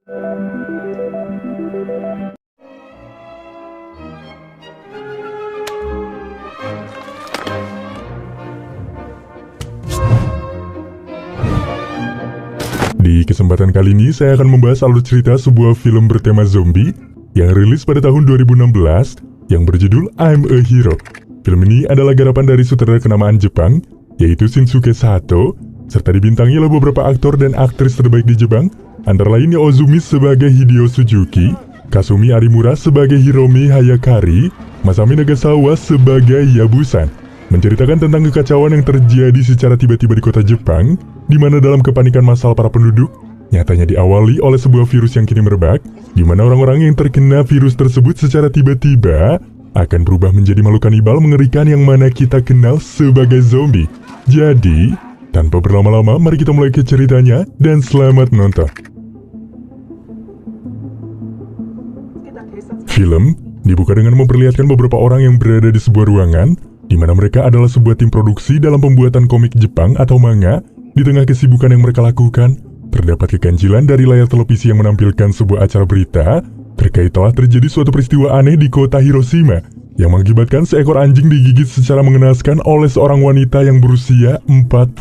Di kesempatan kali ini saya akan membahas alur cerita sebuah film bertema zombie yang rilis pada tahun 2016 yang berjudul I'm a Hero. Film ini adalah garapan dari sutradara kenamaan Jepang yaitu Shinsuke Sato, serta dibintangi oleh beberapa aktor dan aktris terbaik di Jepang, antara lain Ozumi sebagai Hideo Suzuki, Kasumi Arimura sebagai Hiromi Hayakari, Masami Nagasawa sebagai Yabusan. Menceritakan tentang kekacauan yang terjadi secara tiba-tiba di kota Jepang, di mana dalam kepanikan massal para penduduk, nyatanya diawali oleh sebuah virus yang kini merebak, di mana orang-orang yang terkena virus tersebut secara tiba-tiba akan berubah menjadi makhluk kanibal mengerikan yang mana kita kenal sebagai zombie. Jadi, tanpa berlama-lama, mari kita mulai ke ceritanya dan selamat menonton. Film dibuka dengan memperlihatkan beberapa orang yang berada di sebuah ruangan, di mana mereka adalah sebuah tim produksi dalam pembuatan komik Jepang atau manga. Di tengah kesibukan yang mereka lakukan, terdapat keganjilan dari layar televisi yang menampilkan sebuah acara berita terkait telah terjadi suatu peristiwa aneh di kota Hiroshima yang mengakibatkan seekor anjing digigit secara mengenaskan oleh seorang wanita yang berusia 45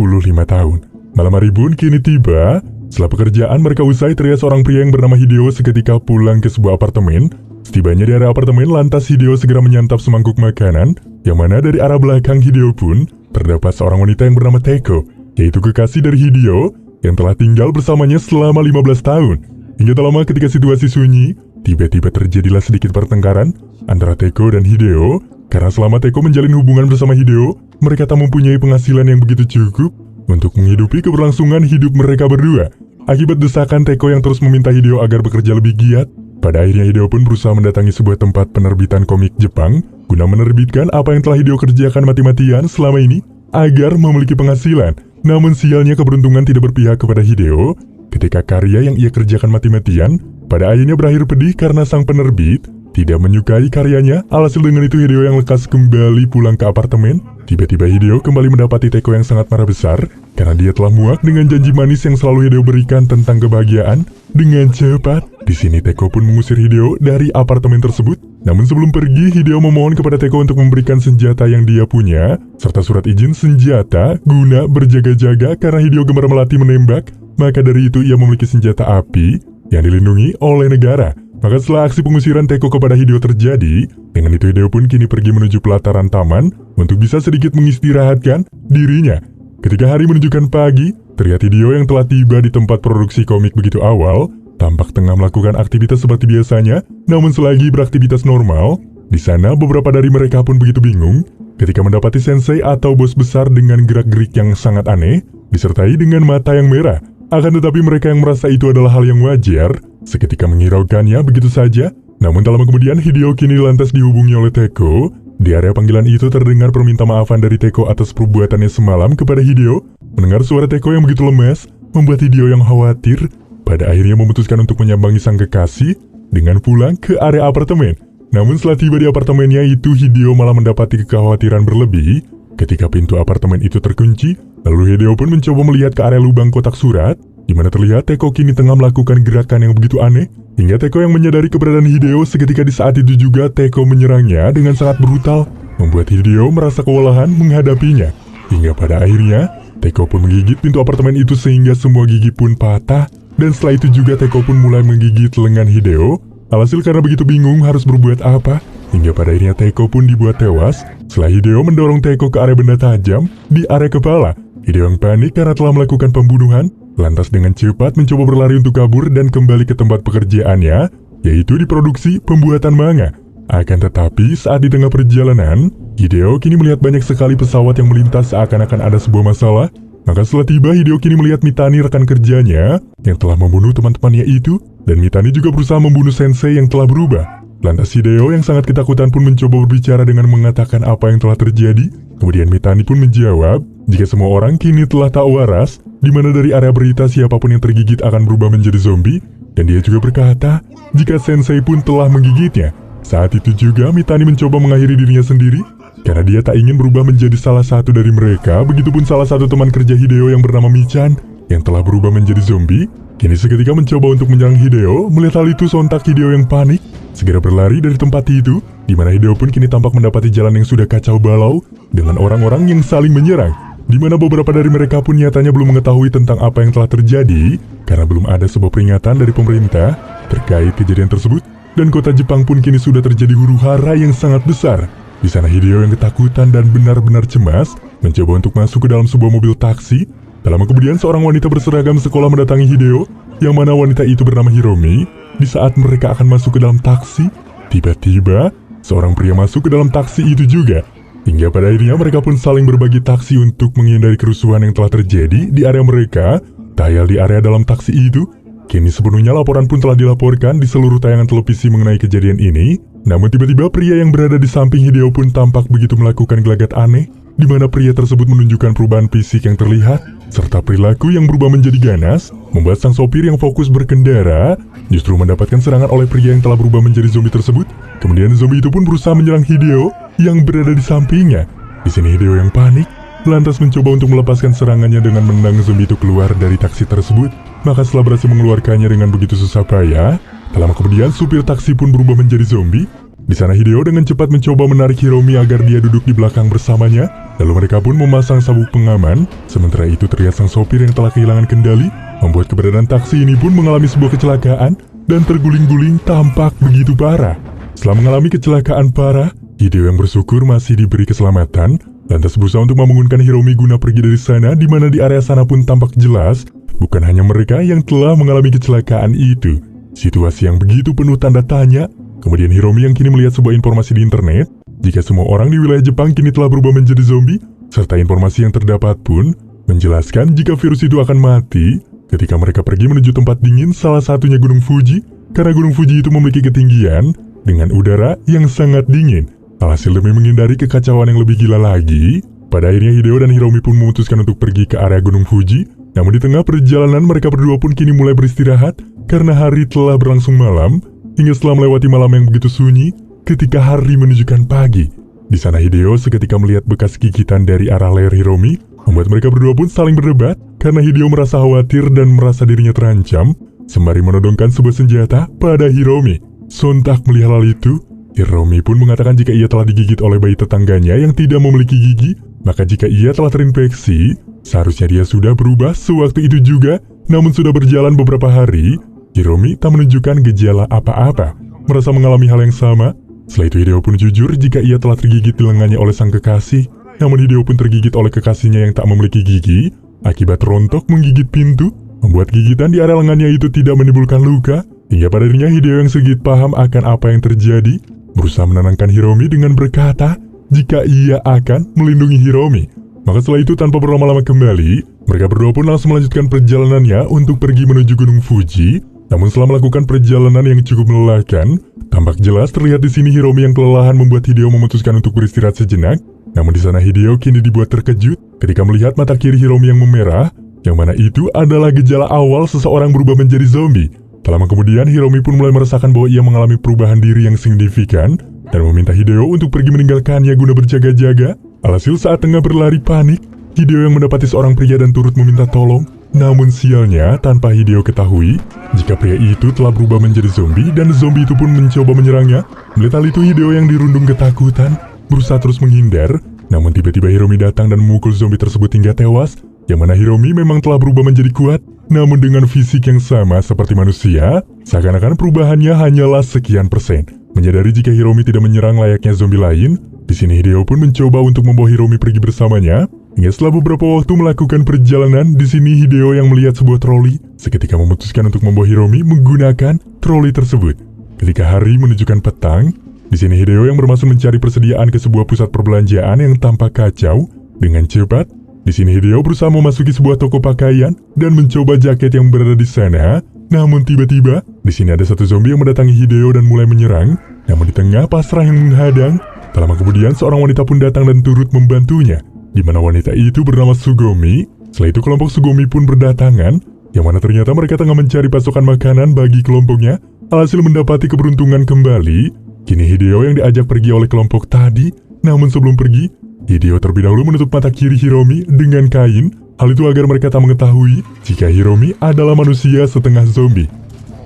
tahun. Malam hari pun kini tiba. Setelah pekerjaan mereka usai, terlihat seorang pria yang bernama Hideo seketika pulang ke sebuah apartemen. Setibanya di area apartemen, lantas Hideo segera menyantap semangkuk makanan, yang mana dari arah belakang Hideo pun terdapat seorang wanita yang bernama Teko, yaitu kekasih dari Hideo yang telah tinggal bersamanya selama 15 tahun. Hingga tak lama ketika situasi sunyi, tiba-tiba terjadilah sedikit pertengkaran antara Teko dan Hideo, karena selama Teko menjalin hubungan bersama Hideo, mereka tak mempunyai penghasilan yang begitu cukup untuk menghidupi keberlangsungan hidup mereka berdua. Akibat desakan Teko yang terus meminta Hideo agar bekerja lebih giat, pada akhirnya Hideo pun berusaha mendatangi sebuah tempat penerbitan komik Jepang guna menerbitkan apa yang telah Hideo kerjakan mati-matian selama ini agar memiliki penghasilan. Namun sialnya keberuntungan tidak berpihak kepada Hideo ketika karya yang ia kerjakan mati-matian pada akhirnya berakhir pedih karena sang penerbit tidak menyukai karyanya. Alhasil dengan itu Hideo yang lekas kembali pulang ke apartemen. Tiba-tiba Hideo kembali mendapati Teko yang sangat marah besar karena dia telah muak dengan janji manis yang selalu Hideo berikan tentang kebahagiaan. Dengan cepat, di sini Teko pun mengusir Hideo dari apartemen tersebut. Namun sebelum pergi, Hideo memohon kepada Teko untuk memberikan senjata yang dia punya, serta surat izin senjata guna berjaga-jaga karena Hideo gemar melatih menembak. Maka dari itu ia memiliki senjata api yang dilindungi oleh negara. Maka setelah aksi pengusiran Teko kepada Hideo terjadi, dengan itu Hideo pun kini pergi menuju pelataran taman untuk bisa sedikit mengistirahatkan dirinya. Ketika hari menunjukkan pagi, terlihat Hideo yang telah tiba di tempat produksi komik begitu awal, tampak tengah melakukan aktivitas seperti biasanya. Namun selagi beraktivitas normal, di sana beberapa dari mereka pun begitu bingung ketika mendapati sensei atau bos besar dengan gerak-gerik yang sangat aneh, disertai dengan mata yang merah. Akan tetapi mereka yang merasa itu adalah hal yang wajar, seketika menghiraukannya begitu saja. Namun tak lama kemudian Hideo kini lantas dihubungi oleh Teko. Di area panggilan itu terdengar permintaan maafan dari Teko atas perbuatannya semalam kepada Hideo. Mendengar suara Teko yang begitu lemas, membuat Hideo yang khawatir. Pada akhirnya memutuskan untuk menyambangi sang kekasih dengan pulang ke area apartemen. Namun setelah tiba di apartemennya itu, Hideo malah mendapati kekhawatiran berlebih ketika pintu apartemen itu terkunci. Lalu Hideo pun mencoba melihat ke area lubang kotak surat, di mana terlihat Teko kini tengah melakukan gerakan yang begitu aneh. Hingga Teko yang menyadari keberadaan Hideo, seketika di saat itu juga Teko menyerangnya dengan sangat brutal, membuat Hideo merasa kewalahan menghadapinya. Hingga pada akhirnya, Teko pun menggigit pintu apartemen itu sehingga semua gigi pun patah. Dan setelah itu juga Teko pun mulai menggigit lengan Hideo. Alhasil karena begitu bingung harus berbuat apa, hingga pada akhirnya Teko pun dibuat tewas setelah Hideo mendorong Teko ke area benda tajam di area kepala. Hideo yang panik karena telah melakukan pembunuhan, lantas dengan cepat mencoba berlari untuk kabur dan kembali ke tempat pekerjaannya, yaitu di produksi pembuatan manga. Akan tetapi saat di tengah perjalanan, Hideo kini melihat banyak sekali pesawat yang melintas seakan-akan ada sebuah masalah. Maka setelah tiba, Hideo kini melihat Mitani rekan kerjanya yang telah membunuh teman-temannya itu, dan Mitani juga berusaha membunuh sensei yang telah berubah. Lantas Hideo yang sangat ketakutan pun mencoba berbicara dengan mengatakan apa yang telah terjadi. Kemudian Mitani pun menjawab, jika semua orang kini telah tak waras, di mana dari area berita siapapun yang tergigit akan berubah menjadi zombie. Dan dia juga berkata, jika sensei pun telah menggigitnya. Saat itu juga Mitani mencoba mengakhiri dirinya sendiri, karena dia tak ingin berubah menjadi salah satu dari mereka. Begitupun salah satu teman kerja Hideo yang bernama Michan, yang telah berubah menjadi zombie, Kini seketika mencoba untuk menyerang Hideo. Melihat hal itu, sontak Hideo yang panik segera berlari dari tempat itu, di mana Hideo pun kini tampak mendapati jalan yang sudah kacau balau dengan orang-orang yang saling menyerang, di mana beberapa dari mereka pun nyatanya belum mengetahui tentang apa yang telah terjadi karena belum ada sebuah peringatan dari pemerintah terkait kejadian tersebut, dan kota Jepang pun kini sudah terjadi huru-hara yang sangat besar. Di sana Hideo yang ketakutan dan benar-benar cemas mencoba untuk masuk ke dalam sebuah mobil taksi. Tak lama kemudian seorang wanita berseragam sekolah mendatangi Hideo, yang mana wanita itu bernama Hiromi. Di saat mereka akan masuk ke dalam taksi, tiba-tiba seorang pria masuk ke dalam taksi itu juga. Hingga pada akhirnya mereka pun saling berbagi taksi untuk menghindari kerusuhan yang telah terjadi di area mereka. Tayal di area dalam taksi itu, kini sepenuhnya laporan pun telah dilaporkan di seluruh tayangan televisi mengenai kejadian ini. Namun tiba-tiba pria yang berada di samping Hideo pun tampak begitu melakukan gelagat aneh, di mana pria tersebut menunjukkan perubahan fisik yang terlihat, serta perilaku yang berubah menjadi ganas, membuat sang sopir yang fokus berkendara justru mendapatkan serangan oleh pria yang telah berubah menjadi zombie tersebut. Kemudian zombie itu pun berusaha menyerang Hideo yang berada di sampingnya. Di sini Hideo yang panik, lantas mencoba untuk melepaskan serangannya dengan menendang zombie itu keluar dari taksi tersebut. Maka setelah berhasil mengeluarkannya dengan begitu susah payah, tak lama kemudian supir taksi pun berubah menjadi zombie. Di sana Hideo dengan cepat mencoba menarik Hiromi agar dia duduk di belakang bersamanya. Lalu mereka pun memasang sabuk pengaman. Sementara itu terlihat sang sopir yang telah kehilangan kendali, membuat keberadaan taksi ini pun mengalami sebuah kecelakaan dan terguling-guling tampak begitu parah. Setelah mengalami kecelakaan parah, Hideo yang bersyukur masih diberi keselamatan, lantas berusaha untuk membangunkan Hiromi guna pergi dari sana, di mana di area sana pun tampak jelas bukan hanya mereka yang telah mengalami kecelakaan itu. Situasi yang begitu penuh tanda tanya. Kemudian Hiromi yang kini melihat sebuah informasi di internet, jika semua orang di wilayah Jepang kini telah berubah menjadi zombie, serta informasi yang terdapat pun menjelaskan jika virus itu akan mati ketika mereka pergi menuju tempat dingin, salah satunya Gunung Fuji, karena Gunung Fuji itu memiliki ketinggian dengan udara yang sangat dingin. Alhasil demi menghindari kekacauan yang lebih gila lagi, pada akhirnya Hideo dan Hiromi pun memutuskan untuk pergi ke area Gunung Fuji. Namun di tengah perjalanan mereka berdua pun kini mulai beristirahat karena hari telah berlangsung malam. Hingga setelah melewati malam yang begitu sunyi, ketika hari menunjukkan pagi, di sana Hideo seketika melihat bekas gigitan dari arah leher Hiromi, membuat mereka berdua pun saling berdebat karena Hideo merasa khawatir dan merasa dirinya terancam, sembari menodongkan sebuah senjata pada Hiromi. Sontak melihat hal itu, Hiromi pun mengatakan jika ia telah digigit oleh bayi tetangganya yang tidak memiliki gigi, maka jika ia telah terinfeksi, seharusnya dia sudah berubah sewaktu itu juga. Namun sudah berjalan beberapa hari, Hiromi tak menunjukkan gejala apa-apa, merasa mengalami hal yang sama. Setelah itu Hideo pun jujur jika ia telah tergigit di lengannya oleh sang kekasih. Namun Hideo pun tergigit oleh kekasihnya yang tak memiliki gigi, akibat rontok menggigit pintu, membuat gigitan di area lengannya itu tidak menimbulkan luka. Hingga pada akhirnya Hideo yang sedikit paham akan apa yang terjadi, berusaha menenangkan Hiromi dengan berkata jika ia akan melindungi Hiromi. Maka setelah itu tanpa berlama-lama kembali, mereka berdua pun langsung melanjutkan perjalanannya untuk pergi menuju Gunung Fuji. Namun setelah melakukan perjalanan yang cukup melelahkan, tampak jelas terlihat di sini Hiromi yang kelelahan membuat Hideo memutuskan untuk beristirahat sejenak. Namun di sana Hideo kini dibuat terkejut ketika melihat mata kiri Hiromi yang memerah, yang mana itu adalah gejala awal seseorang berubah menjadi zombie. Tak lama kemudian Hiromi pun mulai merasakan bahwa ia mengalami perubahan diri yang signifikan dan meminta Hideo untuk pergi meninggalkannya guna berjaga-jaga. Alhasil saat tengah berlari panik, Hideo yang mendapati seorang pria dan turut meminta tolong. Namun sialnya, tanpa Hideo ketahui jika pria itu telah berubah menjadi zombie dan zombie itu pun mencoba menyerangnya. Melihat hal itu Hideo yang dirundung ketakutan berusaha terus menghindar. Namun tiba-tiba Hiromi datang dan memukul zombie tersebut hingga tewas. Yang mana Hiromi memang telah berubah menjadi kuat, namun dengan fisik yang sama seperti manusia. Seakan-akan perubahannya hanyalah sekian persen. Menyadari jika Hiromi tidak menyerang layaknya zombie lain, di sini Hideo pun mencoba untuk membawa Hiromi pergi bersamanya. Hingga setelah beberapa waktu melakukan perjalanan, di sini Hideo yang melihat sebuah troli, seketika memutuskan untuk membawa Hiromi menggunakan troli tersebut. Ketika hari menunjukkan petang, di sini Hideo yang bermaksud mencari persediaan ke sebuah pusat perbelanjaan yang tampak kacau. Dengan cepat, di sini Hideo berusaha memasuki sebuah toko pakaian dan mencoba jaket yang berada di sana. Namun tiba-tiba, di sini ada satu zombie yang mendatangi Hideo dan mulai menyerang. Namun di tengah pasrah yang menghadang, tak lama kemudian seorang wanita pun datang dan turut membantunya, di mana wanita itu bernama Sugomi. Setelah itu kelompok Sugomi pun berdatangan, yang mana ternyata mereka tengah mencari pasokan makanan bagi kelompoknya. Alhasil mendapati keberuntungan kembali. Kini Hideo yang diajak pergi oleh kelompok tadi. Namun sebelum pergi, Hideo terlebih dahulu menutup mata kiri Hiromi dengan kain. Hal itu agar mereka tak mengetahui jika Hiromi adalah manusia setengah zombie.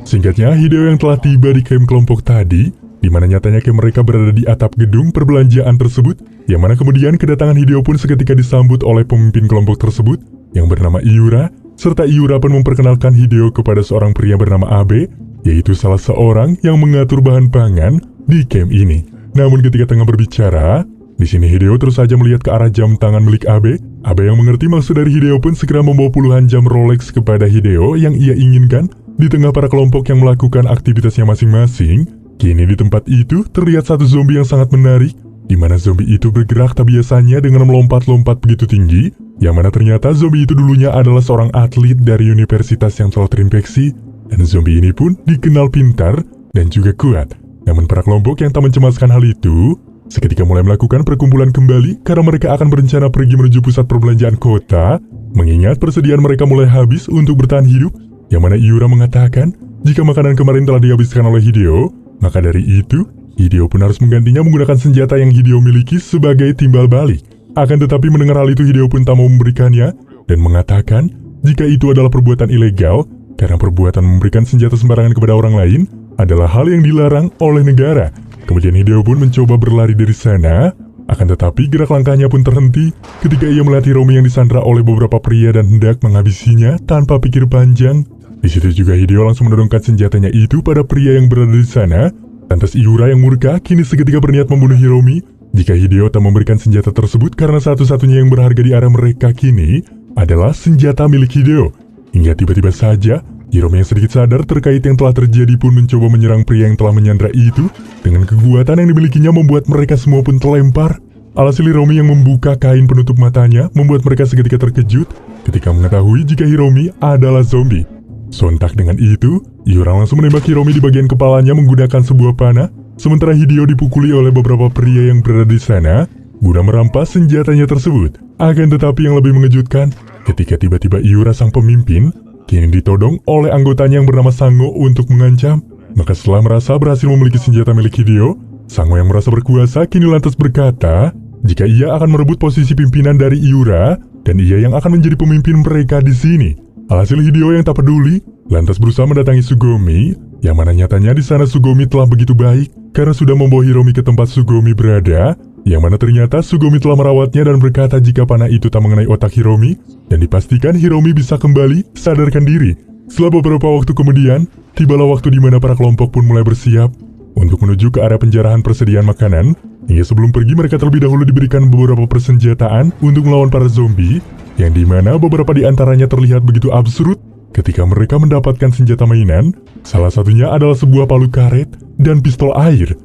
Singkatnya, Hideo yang telah tiba di camp kelompok tadi, di mana nyatanya camp mereka berada di atap gedung perbelanjaan tersebut, yang mana kemudian kedatangan Hideo pun seketika disambut oleh pemimpin kelompok tersebut, yang bernama Iura, serta Iura pun memperkenalkan Hideo kepada seorang pria bernama Abe, yaitu salah seorang yang mengatur bahan pangan di camp ini. Namun ketika tengah berbicara, di sini Hideo terus saja melihat ke arah jam tangan milik Abe. Abe yang mengerti maksud dari Hideo pun segera membawa puluhan jam Rolex kepada Hideo yang ia inginkan. Di tengah para kelompok yang melakukan aktivitasnya masing-masing, kini di tempat itu terlihat satu zombie yang sangat menarik, di mana zombie itu bergerak tak biasanya dengan melompat-lompat begitu tinggi, yang mana ternyata zombie itu dulunya adalah seorang atlet dari universitas yang telah terinfeksi, dan zombie ini pun dikenal pintar dan juga kuat. Namun para kelompok yang tak mencemaskan hal itu, seketika mulai melakukan perkumpulan kembali karena mereka akan berencana pergi menuju pusat perbelanjaan kota, mengingat persediaan mereka mulai habis untuk bertahan hidup, yang mana Iura mengatakan jika makanan kemarin telah dihabiskan oleh Hideo, maka dari itu, Hideo pun harus menggantinya menggunakan senjata yang Hideo miliki sebagai timbal balik. Akan tetapi mendengar hal itu, Hideo pun tak mau memberikannya, dan mengatakan jika itu adalah perbuatan ilegal, karena perbuatan memberikan senjata sembarangan kepada orang lain adalah hal yang dilarang oleh negara. Kemudian Hideo pun mencoba berlari dari sana, akan tetapi gerak langkahnya pun terhenti ketika ia melihat Hiromi yang disandra oleh beberapa pria dan hendak menghabisinya tanpa pikir panjang. Di situ juga Hideo langsung menodongkan senjatanya itu pada pria yang berada di sana. Lantas Iura yang murka kini seketika berniat membunuh Hiromi jika Hideo tak memberikan senjata tersebut, karena satu-satunya yang berharga di area mereka kini adalah senjata milik Hideo. Hingga tiba-tiba saja Hiromi yang sedikit sadar terkait yang telah terjadi pun mencoba menyerang pria yang telah menyandra itu. Dengan kekuatan yang dimilikinya membuat mereka semua pun terlempar. Alhasil Hiromi yang membuka kain penutup matanya membuat mereka seketika terkejut ketika mengetahui jika Hiromi adalah zombie. Sontak dengan itu, Iura langsung menembak Hiromi di bagian kepalanya menggunakan sebuah panah, sementara Hideo dipukuli oleh beberapa pria yang berada di sana guna merampas senjatanya tersebut. Akan tetapi yang lebih mengejutkan, ketika tiba-tiba Iura sang pemimpin kini ditodong oleh anggotanya yang bernama Sango untuk mengancam. Maka setelah merasa berhasil memiliki senjata milik Hideo, Sango yang merasa berkuasa kini lantas berkata jika ia akan merebut posisi pimpinan dari Iura dan ia yang akan menjadi pemimpin mereka di sini. Alhasil Hideo yang tak peduli lantas berusaha mendatangi Sugomi, yang mana nyatanya di sana Sugomi telah begitu baik karena sudah membawa Hiromi ke tempat Sugomi berada, yang mana ternyata Sugomi telah merawatnya dan berkata jika panah itu tak mengenai otak Hiromi dan dipastikan Hiromi bisa kembali sadarkan diri. Setelah beberapa waktu kemudian, tibalah waktu di mana para kelompok pun mulai bersiap untuk menuju ke area penjarahan persediaan makanan. Hingga sebelum pergi mereka terlebih dahulu diberikan beberapa persenjataan untuk melawan para zombie, yang dimana beberapa di antaranya terlihat begitu absurd ketika mereka mendapatkan senjata mainan. Salah satunya adalah sebuah palu karet dan pistol air.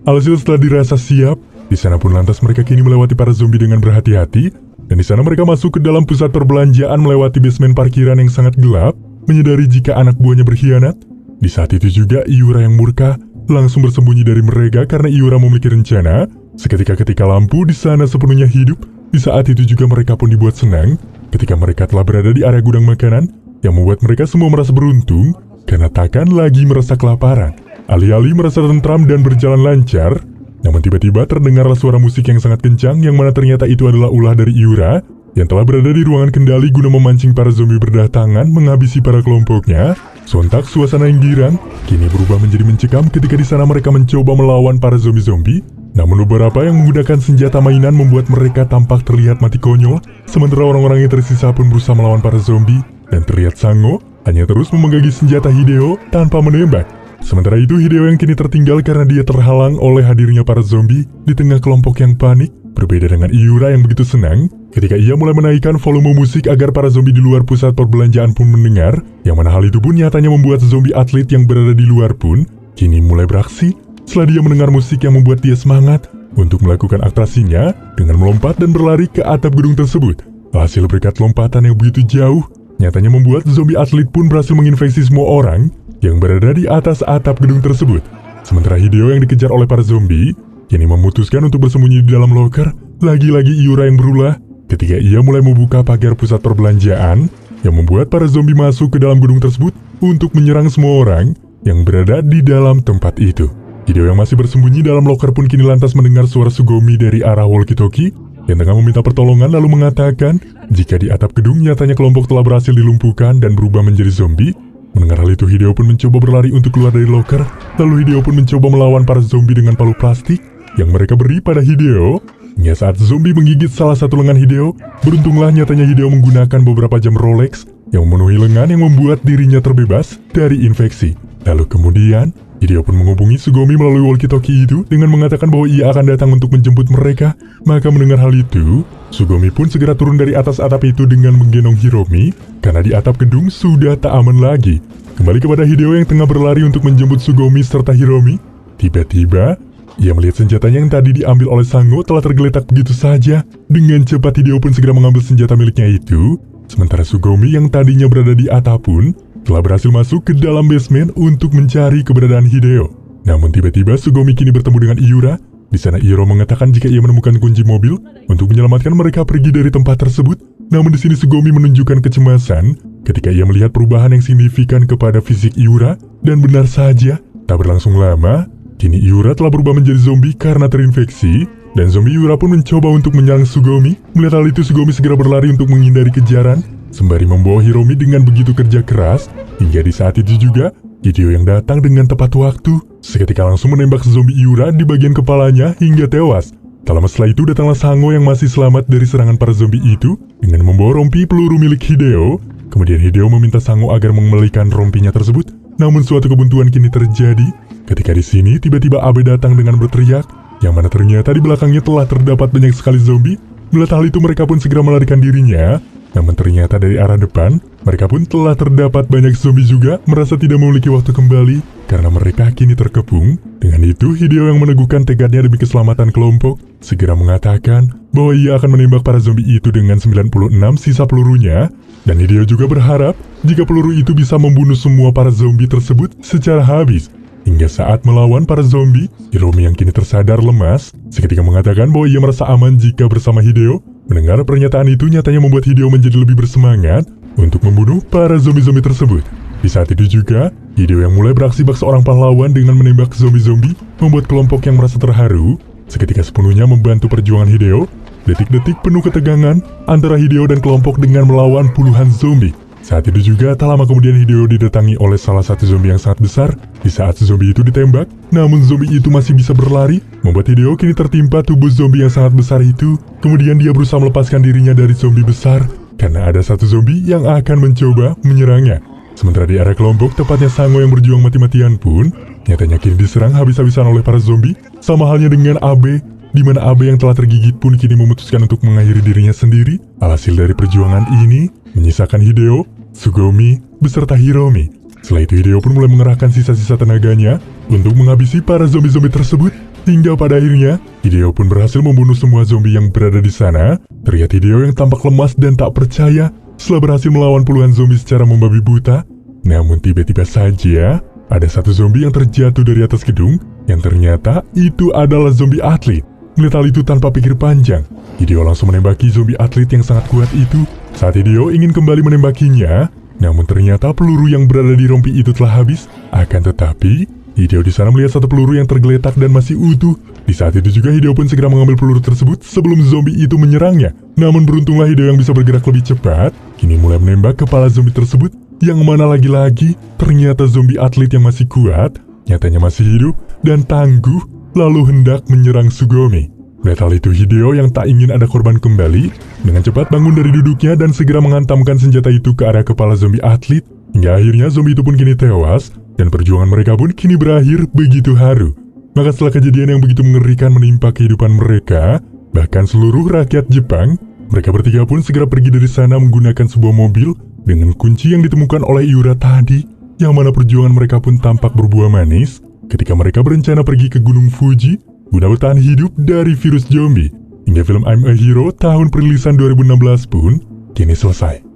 Alhasil setelah dirasa siap, di sana pun lantas mereka kini melewati para zombie dengan berhati-hati, dan di sana mereka masuk ke dalam pusat perbelanjaan melewati basement parkiran yang sangat gelap, menyadari jika anak buahnya berkhianat. Di saat itu juga Iura yang murka langsung bersembunyi dari mereka karena Iura memiliki rencana ketika lampu di sana sepenuhnya hidup. Di saat itu juga mereka pun dibuat senang ketika mereka telah berada di area gudang makanan, yang membuat mereka semua merasa beruntung karena takkan lagi merasa kelaparan. Alih-alih merasa tentram dan berjalan lancar, namun tiba-tiba terdengarlah suara musik yang sangat kencang, yang mana ternyata itu adalah ulah dari Iura yang telah berada di ruangan kendali guna memancing para zombie berdatangan menghabisi para kelompoknya. Sontak suasana yang girang kini berubah menjadi mencekam ketika di sana mereka mencoba melawan para zombie-zombie. Namun beberapa yang menggunakan senjata mainan membuat mereka tampak terlihat mati konyol, sementara orang-orang yang tersisa pun berusaha melawan para zombie, dan terlihat Sango hanya terus memegangi senjata Hideo tanpa menembak. Sementara itu Hideo yang kini tertinggal karena dia terhalang oleh hadirnya para zombie di tengah kelompok yang panik. Berbeda dengan Iura yang begitu senang ketika ia mulai menaikkan volume musik agar para zombie di luar pusat perbelanjaan pun mendengar, yang mana hal itu pun nyatanya membuat zombie atlet yang berada di luar pun kini mulai beraksi setelah dia mendengar musik yang membuat dia semangat untuk melakukan atraksinya dengan melompat dan berlari ke atap gedung tersebut. Hasil berkat lompatan yang begitu jauh nyatanya membuat zombie atlet pun berhasil menginfeksi semua orang yang berada di atas atap gedung tersebut. Sementara Hideo yang dikejar oleh para zombie kini memutuskan untuk bersembunyi di dalam loker. Lagi-lagi Iura yang berulah ketika ia mulai membuka pagar pusat perbelanjaan, yang membuat para zombie masuk ke dalam gedung tersebut untuk menyerang semua orang yang berada di dalam tempat itu. Hideo yang masih bersembunyi dalam loker pun kini lantas mendengar suara Sugomi dari arah walkie-talkie, yang tengah meminta pertolongan lalu mengatakan jika di atap gedung nyatanya kelompok telah berhasil dilumpuhkan dan berubah menjadi zombie. Mendengar hal itu, Hideo pun mencoba berlari untuk keluar dari loker. Lalu Hideo pun mencoba melawan para zombie dengan palu plastik yang mereka beri pada Hideo. Hingga saat zombie menggigit salah satu lengan Hideo, beruntunglah nyatanya Hideo menggunakan beberapa jam Rolex yang memenuhi lengan yang membuat dirinya terbebas dari infeksi. Lalu kemudian, Hideo pun menghubungi Sugomi melalui walkie-talkie itu dengan mengatakan bahwa ia akan datang untuk menjemput mereka. Maka mendengar hal itu, Sugomi pun segera turun dari atas atap itu dengan menggendong Hiromi, karena di atap gedung sudah tak aman lagi. Kembali kepada Hideo yang tengah berlari untuk menjemput Sugomi serta Hiromi. Tiba-tiba, ia melihat senjatanya yang tadi diambil oleh Sango telah tergeletak begitu saja. Dengan cepat Hideo pun segera mengambil senjata miliknya itu. Sementara Sugomi yang tadinya berada di atap pun telah berhasil masuk ke dalam basement untuk mencari keberadaan Hideo. Namun tiba-tiba Sugomi kini bertemu dengan Iura. Di sana Iro mengatakan jika ia menemukan kunci mobil untuk menyelamatkan mereka pergi dari tempat tersebut. Namun di sini Sugomi menunjukkan kecemasan ketika ia melihat perubahan yang signifikan kepada fisik Iura. Dan benar saja, tak berlangsung lama, kini Iura telah berubah menjadi zombie karena terinfeksi. Dan zombie Iura pun mencoba untuk menyerang Sugomi. Melihat hal itu, Sugomi segera berlari untuk menghindari kejaran, sembari membawa Hiromi dengan begitu kerja keras. Hingga di saat itu juga, Hideo yang datang dengan tepat waktu seketika langsung menembak zombie Iura di bagian kepalanya hingga tewas. Tak lama setelah itu datanglah Sango yang masih selamat dari serangan para zombie itu dengan membawa rompi peluru milik Hideo. Kemudian Hideo meminta Sango agar mengembalikan rompinya tersebut. Namun suatu kebuntuan kini terjadi ketika di sini tiba-tiba Abe datang dengan berteriak, yang mana ternyata di belakangnya telah terdapat banyak sekali zombie. Melihat hal itu mereka pun segera melarikan dirinya. Namun ternyata dari arah depan, mereka pun telah terdapat banyak zombie juga, merasa tidak memiliki waktu kembali karena mereka kini terkepung. Dengan itu, Hideo yang meneguhkan tekadnya demi keselamatan kelompok, segera mengatakan bahwa ia akan menembak para zombie itu dengan 96 sisa pelurunya. Dan Hideo juga berharap jika peluru itu bisa membunuh semua para zombie tersebut secara habis. Hingga saat melawan para zombie, Hiromi yang kini tersadar lemas, seketika mengatakan bahwa ia merasa aman jika bersama Hideo. Mendengar pernyataan itu nyatanya membuat Hideo menjadi lebih bersemangat untuk membunuh para zombie-zombie tersebut. Di saat itu juga, Hideo yang mulai beraksi bak seorang pahlawan dengan menembak zombie-zombie membuat kelompok yang merasa terharu. Seketika sepenuhnya membantu perjuangan Hideo. Detik-detik penuh ketegangan antara Hideo dan kelompok dengan melawan puluhan zombie. Saat itu juga, tak lama kemudian Hideo didatangi oleh salah satu zombie yang sangat besar. Di saat zombie itu ditembak, namun zombie itu masih bisa berlari, membuat Hideo kini tertimpa tubuh zombie yang sangat besar itu. Kemudian dia berusaha melepaskan dirinya dari zombie besar, karena ada satu zombie yang akan mencoba menyerangnya. Sementara di area kelompok, tepatnya Sango yang berjuang mati-matian pun, nyatanya kini diserang habis-habisan oleh para zombie, sama halnya dengan Abe, di mana Abe yang telah tergigit pun kini memutuskan untuk mengakhiri dirinya sendiri. Alhasil dari perjuangan ini, menyisakan Hideo, Sugomi, beserta Hiromi. Setelah itu Hideo pun mulai mengerahkan sisa-sisa tenaganya untuk menghabisi para zombie-zombie tersebut. Hingga pada akhirnya, Hideo pun berhasil membunuh semua zombie yang berada di sana. Terlihat Hideo yang tampak lemas dan tak percaya setelah berhasil melawan puluhan zombie secara membabi buta. Namun tiba-tiba saja, ada satu zombie yang terjatuh dari atas gedung, yang ternyata itu adalah zombie atlet. Melihat hal itu tanpa pikir panjang, Hideo langsung menembaki zombie atlet yang sangat kuat itu. Saat Hideo ingin kembali menembakinya, namun ternyata peluru yang berada di rompi itu telah habis. Akan tetapi, Hideo di sana melihat satu peluru yang tergeletak dan masih utuh. Di saat itu juga Hideo pun segera mengambil peluru tersebut sebelum zombie itu menyerangnya. Namun beruntunglah Hideo yang bisa bergerak lebih cepat, kini mulai menembak kepala zombie tersebut. Yang mana lagi-lagi, ternyata zombie atlet yang masih kuat, nyatanya masih hidup dan tangguh, lalu hendak menyerang Sugomi. Melihat hal itu, Hideo yang tak ingin ada korban kembali, dengan cepat bangun dari duduknya dan segera menghantamkan senjata itu ke arah kepala zombie atlet. Hingga akhirnya zombie itu pun kini tewas, dan perjuangan mereka pun kini berakhir begitu haru. Maka setelah kejadian yang begitu mengerikan menimpa kehidupan mereka, bahkan seluruh rakyat Jepang, mereka bertiga pun segera pergi dari sana menggunakan sebuah mobil dengan kunci yang ditemukan oleh Iura tadi, yang mana perjuangan mereka pun tampak berbuah manis ketika mereka berencana pergi ke Gunung Fuji guna bertahan hidup dari virus zombie. Hingga film I'm a Hero tahun perilisan 2016 pun kini selesai.